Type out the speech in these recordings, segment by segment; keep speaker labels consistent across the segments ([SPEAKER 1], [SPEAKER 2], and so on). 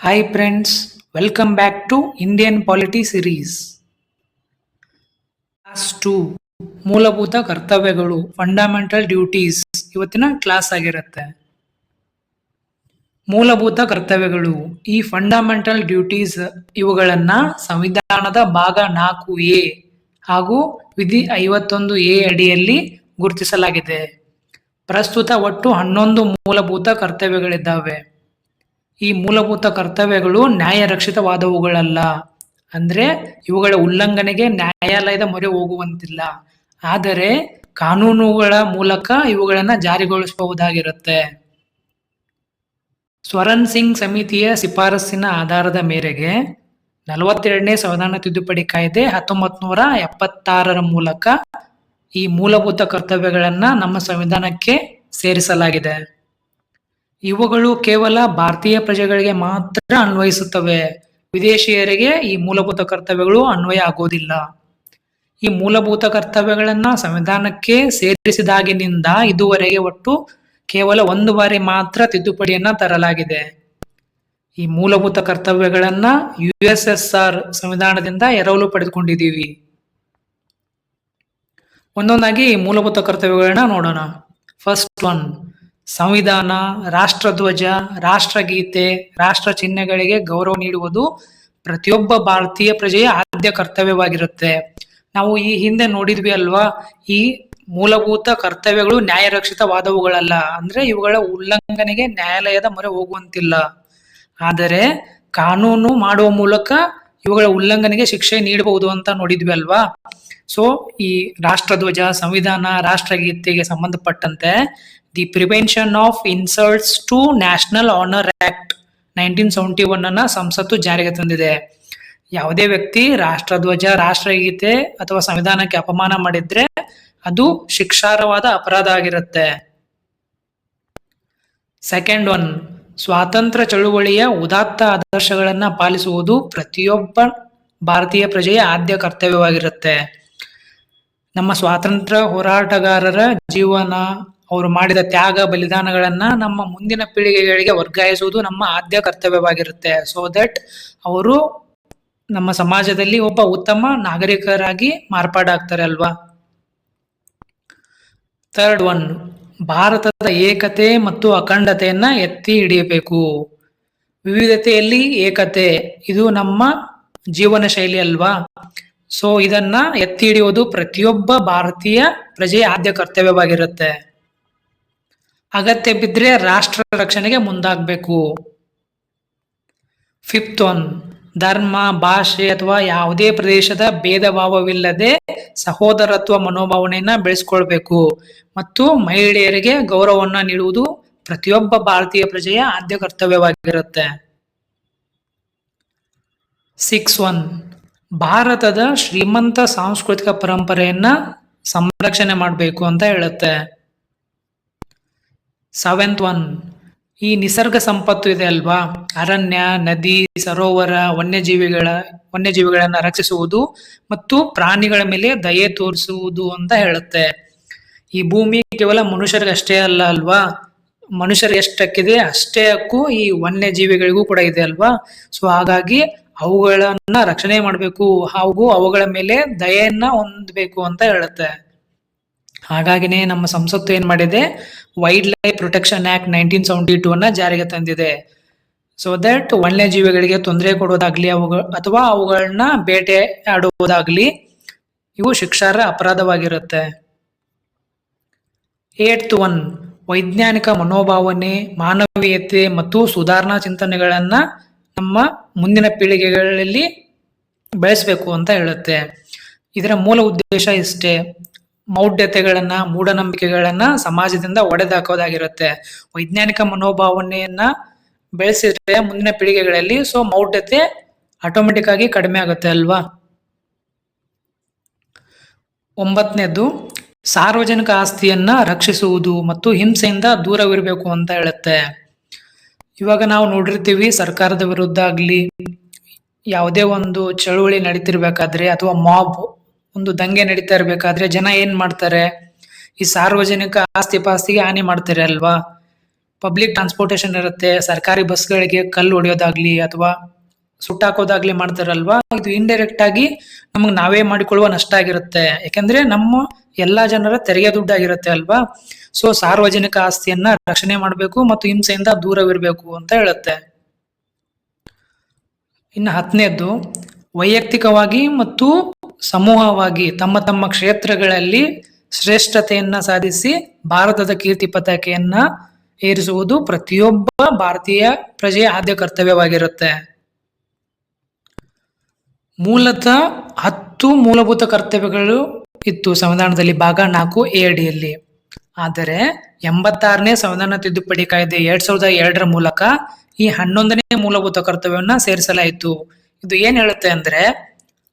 [SPEAKER 1] Hi friends, welcome back to Indian Polity Series. Class 2 ಮೂಲಭೂತ ಕರ್ತವ್ಯಗಳು fundamental duties ಇವತ್ತಿನ class ಆಗಿರುತ್ತೆ. ಮೂಲಭೂತ ಕರ್ತವ್ಯಗಳು ಈ ಫಂಡಮೆಂಟಲ್ ಡ್ಯೂಟೀಸ್ ಇವುಗಳನ್ನ ಸಂವಿಧಾನದ ಭಾಗ 4A ಹಾಗೂ ವಿಧಿ 51A ಅಡಿಯಲ್ಲಿ ಗುರುತಿಸಲಾಗಿದೆ. ಪ್ರಸ್ತುತ ಒಟ್ಟು 11 ಮೂಲಭೂತ ಕರ್ತವ್ಯಗಳಿದ್ದಾವೆ. ಈ ಮೂಲಭೂತ ಕರ್ತವ್ಯಗಳು ನ್ಯಾಯರಕ್ಷಿತವಾದವುಗಳಲ್ಲ, ಅಂದ್ರೆ ಇವುಗಳ ಉಲ್ಲಂಘನೆಗೆ ನ್ಯಾಯಾಲಯದ ಮೊರೆ ಹೋಗುವಂತಿಲ್ಲ. ಆದರೆ ಕಾನೂನುಗಳ ಮೂಲಕ ಇವುಗಳನ್ನ ಜಾರಿಗೊಳಿಸಬಹುದಾಗಿರುತ್ತೆ. ಸ್ವರನ್ ಸಿಂಗ್ ಸಮಿತಿಯ ಶಿಫಾರಸ್ಸಿನ ಆಧಾರದ ಮೇರೆಗೆ 42ನೇ ಸಂವಿಧಾನ ತಿದ್ದುಪಡಿ ಕಾಯ್ದೆ 1976ರ ಮೂಲಕ ಈ ಮೂಲಭೂತ ಕರ್ತವ್ಯಗಳನ್ನ ನಮ್ಮ ಸಂವಿಧಾನಕ್ಕೆ ಸೇರಿಸಲಾಗಿದೆ. ಇವುಗಳು ಕೇವಲ ಭಾರತೀಯ ಪ್ರಜೆಗಳಿಗೆ ಮಾತ್ರ ಅನ್ವಯಿಸುತ್ತವೆ. ವಿದೇಶಿಯರಿಗೆ ಈ ಮೂಲಭೂತ ಕರ್ತವ್ಯಗಳು ಅನ್ವಯ ಆಗೋದಿಲ್ಲ. ಈ ಮೂಲಭೂತ ಕರ್ತವ್ಯಗಳನ್ನ ಸಂವಿಧಾನಕ್ಕೆ ಸೇರಿಸಿದಾಗಿನಿಂದ ಇದುವರೆಗೆ ಒಟ್ಟು ಕೇವಲ 1 ಬಾರಿ ಮಾತ್ರ ತಿದ್ದುಪಡಿಯನ್ನ ತರಲಾಗಿದೆ. ಈ ಮೂಲಭೂತ ಕರ್ತವ್ಯಗಳನ್ನ USSR ಸಂವಿಧಾನದಿಂದ ಎರವಲು ಪಡೆದುಕೊಂಡಿದ್ದೀವಿ. ಒಂದೊಂದಾಗಿ ಈ ಮೂಲಭೂತ ಕರ್ತವ್ಯಗಳನ್ನ ನೋಡೋಣ. ಫಸ್ಟ್ ಒನ್, ಸಂವಿಧಾನ, ರಾಷ್ಟ್ರಧ್ವಜ, ರಾಷ್ಟ್ರಗೀತೆ, ರಾಷ್ಟ್ರ ಚಿಹ್ನೆಗಳಿಗೆ ಗೌರವ ನೀಡುವುದು ಪ್ರತಿಯೊಬ್ಬ ಭಾರತೀಯ ಪ್ರಜೆಯ ಆದ್ಯ ಕರ್ತವ್ಯವಾಗಿರುತ್ತೆ. ನಾವು ಈ ಹಿಂದೆ ನೋಡಿದ್ವಿ ಅಲ್ವಾ, ಈ ಮೂಲಭೂತ ಕರ್ತವ್ಯಗಳು ನ್ಯಾಯರಕ್ಷಿತವಾದವುಗಳಲ್ಲ, ಅಂದ್ರೆ ಇವುಗಳ ಉಲ್ಲಂಘನೆಗೆ ನ್ಯಾಯಾಲಯದ ಮೊರೆ ಹೋಗುವಂತಿಲ್ಲ. ಆದರೆ ಕಾನೂನು ಮಾಡುವ ಮೂಲಕ ಇವುಗಳ ಉಲ್ಲಂಘನೆಗೆ ಶಿಕ್ಷೆ ನೀಡಬಹುದು ಅಂತ ನೋಡಿದ್ವಿ ಅಲ್ವಾ. ಸೊ ಈ ರಾಷ್ಟ್ರಧ್ವಜ, ಸಂವಿಧಾನ, ರಾಷ್ಟ್ರಗೀತೆಗೆ ಸಂಬಂಧಪಟ್ಟಂತೆ the prevention of insults to national honour act 1971 ಅನ್ನ ಸಂಸತ್ತು ಜಾರಿಗೆ ತಂದಿದೆ. ಯಾವುದೇ ವ್ಯಕ್ತಿ ರಾಷ್ಟ್ರಧ್ವಜ, ರಾಷ್ಟ್ರಗೀತೆ ಅಥವಾ ಸಂವಿಧಾನಕ್ಕೆ ಅಪಮಾನ ಮಾಡಿದ್ರೆ ಅದು ಶಿಕ್ಷಾರ್ಹವಾದ ಅಪರಾಧ ಆಗಿರುತ್ತೆ. ಸೆಕೆಂಡ್ ಒನ್, ಸ್ವಾತಂತ್ರ್ಯ ಚಳುವಳಿಯ ಉದಾತ್ತ ಆದರ್ಶಗಳನ್ನ ಪಾಲಿಸುವುದು ಪ್ರತಿಯೊಬ್ಬ ಭಾರತೀಯ ಪ್ರಜೆಯ ಆದ್ಯ ಕರ್ತವ್ಯವಾಗಿರುತ್ತೆ. ನಮ್ಮ ಸ್ವಾತಂತ್ರ್ಯ ಹೋರಾಟಗಾರರ ಜೀವನ, ಅವರು ಮಾಡಿದ ತ್ಯಾಗ ಬಲಿದಾನಗಳನ್ನ ನಮ್ಮ ಮುಂದಿನ ಪೀಳಿಗೆಗಳಿಗೆ ವರ್ಗಾಯಿಸುವುದು ನಮ್ಮ ಆದ್ಯ ಕರ್ತವ್ಯವಾಗಿರುತ್ತೆ. ಸೊ ದಟ್ ಅವರು ನಮ್ಮ ಸಮಾಜದಲ್ಲಿ ಒಬ್ಬ ಉತ್ತಮ ನಾಗರಿಕರಾಗಿ ಮಾರ್ಪಾಡಾಗ್ತಾರೆ ಅಲ್ವಾ. ಥರ್ಡ್ ಒನ್, ಭಾರತದ ಏಕತೆ ಮತ್ತು ಅಖಂಡತೆಯನ್ನ ಎತ್ತಿ ಹಿಡಿಯಬೇಕು. ವಿವಿಧತೆಯಲ್ಲಿ ಏಕತೆ, ಇದು ನಮ್ಮ ಜೀವನ ಶೈಲಿ ಅಲ್ವಾ. ಸೊ ಇದನ್ನ ಎತ್ತಿ ಹಿಡಿಯುವುದು ಪ್ರತಿಯೊಬ್ಬ ಭಾರತೀಯ ಪ್ರಜೆಯ ಆದ್ಯ ಕರ್ತವ್ಯವಾಗಿರುತ್ತೆ. ಅಗತ್ಯ ಬಿದ್ದರೆ ರಾಷ್ಟ್ರ ರಕ್ಷಣೆಗೆ ಮುಂದಾಗಬೇಕು. ಫಿಫ್ತ್ ಒನ್, ಧರ್ಮ, ಭಾಷೆ ಅಥವಾ ಯಾವುದೇ ಪ್ರದೇಶದ ಭೇದ ಭಾವವಿಲ್ಲದೆ ಸಹೋದರತ್ವ ಮನೋಭಾವನೆಯನ್ನ ಬೆಳೆಸ್ಕೊಳ್ಬೇಕು ಮತ್ತು ಮಹಿಳೆಯರಿಗೆ ಗೌರವವನ್ನ ನೀಡುವುದು ಪ್ರತಿಯೊಬ್ಬ ಭಾರತೀಯ ಪ್ರಜೆಯ ಆದ್ಯ ಕರ್ತವ್ಯವಾಗಿರುತ್ತೆ. 6 ಭಾರತದ ಶ್ರೀಮಂತ ಸಾಂಸ್ಕೃತಿಕ ಪರಂಪರೆಯನ್ನ ಸಂರಕ್ಷಣೆ ಮಾಡಬೇಕು ಅಂತ ಹೇಳುತ್ತೆ. 7 ಈ ನಿಸರ್ಗ ಸಂಪತ್ತು ಇದೆ ಅಲ್ವಾ, ಅರಣ್ಯ, ನದಿ, ಸರೋವರ, ವನ್ಯಜೀವಿಗಳನ್ನ ರಕ್ಷಿಸುವುದು ಮತ್ತು ಪ್ರಾಣಿಗಳ ಮೇಲೆ ದಯೆ ತೋರಿಸುವುದು ಅಂತ ಹೇಳುತ್ತೆ. ಈ ಭೂಮಿ ಕೇವಲ ಮನುಷ್ಯರಿಗೆ ಅಷ್ಟೇ ಅಲ್ಲ ಅಲ್ವಾ, ಮನುಷ್ಯರಿಗೆ ಎಷ್ಟು ಹಕ್ಕಿದೆ ಅಷ್ಟೇ ಹಕ್ಕು ಈ ವನ್ಯಜೀವಿಗಳಿಗೂ ಕೂಡ ಇದೆ ಅಲ್ವಾ. ಸೊ ಹಾಗಾಗಿ ಅವುಗಳನ್ನ ರಕ್ಷಣೆ ಮಾಡಬೇಕು ಹಾಗೂ ಅವುಗಳ ಮೇಲೆ ದಯೆಯನ್ನ ಹೊಂದಬೇಕು ಅಂತ ಹೇಳುತ್ತೆ. ಹಾಗಾಗಿನೇ ನಮ್ಮ ಸಂಸತ್ತು ಏನ್ ಮಾಡಿದೆ, ವೈಲ್ಡ್ ಲೈಫ್ ಪ್ರೊಟೆಕ್ಷನ್ ಆಕ್ಟ್ 1972 ಅನ್ನ ಜಾರಿಗೆ ತಂದಿದೆ. ಸೊ ದಟ್ ವನ್ಯಜೀವಿಗಳಿಗೆ ತೊಂದರೆ ಕೊಡೋದಾಗ್ಲಿ ಅಥವಾ ಅವುಗಳನ್ನ ಬೇಟೆ ಆಡುವುದಾಗ್ಲಿ ಇವು ಶಿಕ್ಷಾರ್ಹ ಅಪರಾಧವಾಗಿರುತ್ತೆ. 8th ವೈಜ್ಞಾನಿಕ ಮನೋಭಾವನೆ, ಮಾನವೀಯತೆ ಮತ್ತು ಸುಧಾರಣಾ ಚಿಂತನೆಗಳನ್ನ ನಮ್ಮ ಮುಂದಿನ ಪೀಳಿಗೆಗಳಲ್ಲಿ ಬೆಳೆಸಬೇಕು ಅಂತ ಹೇಳುತ್ತೆ. ಇದರ ಮೂಲ ಉದ್ದೇಶ ಇಷ್ಟೇ, ಮೌಢ್ಯತೆಗಳನ್ನ, ಮೂಢನಂಬಿಕೆಗಳನ್ನ ಸಮಾಜದಿಂದ ಒಡೆದಾಕೋದಾಗಿರುತ್ತೆ. ವೈಜ್ಞಾನಿಕ ಮನೋಭಾವನೆಯನ್ನ ಬೆಳೆಸಿದ್ರೆ ಮುಂದಿನ ಪೀಳಿಗೆಗಳಲ್ಲಿ ಸೊ ಮೌಢ್ಯತೆ ಆಟೋಮೆಟಿಕ್ ಆಗಿ ಕಡಿಮೆ ಆಗುತ್ತೆ ಅಲ್ವಾ. 9ನೇದು ಸಾರ್ವಜನಿಕ ಆಸ್ತಿಯನ್ನ ರಕ್ಷಿಸುವುದು ಮತ್ತು ಹಿಂಸೆಯಿಂದ ದೂರವಿರಬೇಕು ಅಂತ ಹೇಳುತ್ತೆ. ಇವಾಗ ನಾವು ನೋಡಿರ್ತೀವಿ, ಸರ್ಕಾರದ ವಿರುದ್ಧ ಆಗ್ಲಿ ಯಾವುದೇ ಒಂದು ಚಳುವಳಿ ನಡೀತಿರ್ಬೇಕಾದ್ರೆ ಅಥವಾ ಮಾಬ್ ಒಂದು ದಂಗೆ ನಡೀತಾ ಇರ್ಬೇಕಾದ್ರೆ ಜನ ಏನ್ ಮಾಡ್ತಾರೆ, ಈ ಸಾರ್ವಜನಿಕ ಆಸ್ತಿ ಪಾಸ್ತಿಗೆ ಹಾನಿ ಮಾಡ್ತಾರೆ ಅಲ್ವಾ. ಪಬ್ಲಿಕ್ ಟ್ರಾನ್ಸ್ಪೋರ್ಟೇಷನ್ ಇರುತ್ತೆ, ಸರ್ಕಾರಿ ಬಸ್ಗಳಿಗೆ ಕಲ್ಲು ಹೊಡೆಯೋದಾಗ್ಲಿ ಅಥವಾ ಸುಟ್ಟಾಕೋದಾಗ್ಲಿ ಮಾಡ್ತಾರಲ್ವಾ, ಇದು ಇಂಡೈರೆಕ್ಟ್ ಆಗಿ ನಮಗೆ ನಾವೇ ಮಾಡಿಕೊಳ್ಳುವ ನಷ್ಟ ಆಗಿರುತ್ತೆ. ಯಾಕಂದ್ರೆ ನಮ್ಮ ಎಲ್ಲಾ ಜನರ ತೆರಿಗೆ ದುಡ್ಡಾಗಿರುತ್ತೆ ಅಲ್ವಾ. ಸೊ ಸಾರ್ವಜನಿಕ ಆಸ್ತಿಯನ್ನ ರಕ್ಷಣೆ ಮಾಡಬೇಕು ಮತ್ತು ಹಿಂಸೆಯಿಂದ ದೂರವಿರಬೇಕು ಅಂತ ಹೇಳುತ್ತೆ. ಇನ್ನು 10ನೇದ್ದು, ವೈಯಕ್ತಿಕವಾಗಿ ಮತ್ತು ಸಮೂಹವಾಗಿ ತಮ್ಮ ತಮ್ಮ ಕ್ಷೇತ್ರಗಳಲ್ಲಿ ಶ್ರೇಷ್ಠತೆಯನ್ನ ಸಾಧಿಸಿ ಭಾರತದ ಕೀರ್ತಿ ಪತಾಕೆಯನ್ನ ಏರಿಸುವುದು ಪ್ರತಿಯೊಬ್ಬ ಭಾರತೀಯ ಪ್ರಜೆಯ ಆದ್ಯ ಕರ್ತವ್ಯವಾಗಿರುತ್ತೆ. ಮೂಲತಃ 10 ಮೂಲಭೂತ ಕರ್ತವ್ಯಗಳು ಇತ್ತು ಸಂವಿಧಾನದಲ್ಲಿ ಭಾಗ 4 ಎ ಅಡಿಯಲ್ಲಿ. ಆದರೆ 86ನೇ ಸಂವಿಧಾನ ತಿದ್ದುಪಡಿ ಕಾಯ್ದೆ 2002 ಮೂಲಕ ಈ 11ನೇ ಮೂಲಭೂತ ಕರ್ತವ್ಯವನ್ನ ಸೇರಿಸಲಾಯಿತು. ಇದು ಏನ್ ಹೇಳುತ್ತೆ ಅಂದ್ರೆ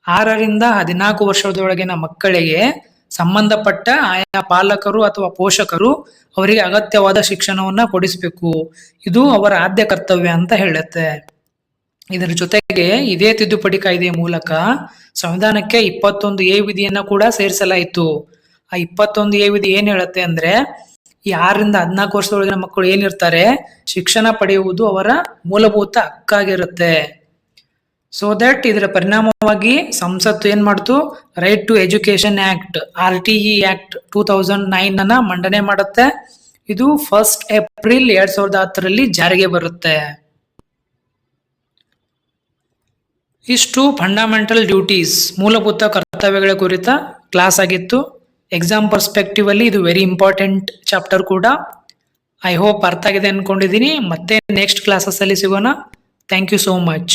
[SPEAKER 1] 6ರಿಂದ 14 ವರ್ಷದೊಳಗಿನ ಮಕ್ಕಳಿಗೆ ಸಂಬಂಧಪಟ್ಟ ಆಯಾ ಪಾಲಕರು ಅಥವಾ ಪೋಷಕರು ಅವರಿಗೆ ಅಗತ್ಯವಾದ ಶಿಕ್ಷಣವನ್ನ ಕೊಡಿಸಬೇಕು. ಇದು ಅವರ ಆದ್ಯ ಕರ್ತವ್ಯ ಅಂತ ಹೇಳುತ್ತೆ. ಇದರ ಜೊತೆಗೆ ಇದೇ ತಿದ್ದುಪಡಿ ಕಾಯ್ದೆಯ ಮೂಲಕ ಸಂವಿಧಾನಕ್ಕೆ 21A ವಿಧಿಯನ್ನ ಕೂಡ ಸೇರಿಸಲಾಯಿತು. ಆ 21A ವಿಧಿ ಏನ್ ಹೇಳುತ್ತೆ ಅಂದ್ರೆ ಈ 6ರಿಂದ 14 ವರ್ಷದೊಳಗಿನ ಮಕ್ಕಳು ಏನಿರ್ತಾರೆ, ಶಿಕ್ಷಣ ಪಡೆಯುವುದು ಅವರ ಮೂಲಭೂತ ಹಕ್ಕಾಗಿರುತ್ತೆ. ಸೊ ದಟ್ ಇದರ ಪರಿಣಾಮವಾಗಿ ಸಂಸತ್ತು ಏನ್ ಮಾಡ್ತು, right to education act RTE act 2009 ಅನ್ನ ಮಂಡನೆ ಮಾಡುತ್ತೆ. ಇದು 1 ಏಪ್ರಿಲ್ 2010ರಲ್ಲಿ ಜಾರಿಗೆ ಬರುತ್ತೆ. ಇಷ್ಟು ಫಂಡಮೆಂಟಲ್ ಡ್ಯೂಟೀಸ್ ಮೂಲಭೂತ ಕರ್ತವ್ಯಗಳ ಕುರಿತ ಕ್ಲಾಸ್ ಆಗಿತ್ತು. ಎಕ್ಸಾಮ್ ಪರ್ಸ್ಪೆಕ್ಟಿವ್ ಅಲ್ಲಿ ಇದು ವೆರಿ ಇಂಪಾರ್ಟೆಂಟ್ ಚಾಪ್ಟರ್ ಕೂಡ. ಐ ಹೋಪ್ ಅರ್ಥ ಆಗಿದೆ ಅನ್ಕೊಂಡಿದ್ದೀನಿ. ಮತ್ತೆ ನೆಕ್ಸ್ಟ್ ಕ್ಲಾಸಸ್ ಅಲ್ಲಿ ಸಿಗೋಣ. Thank you so much.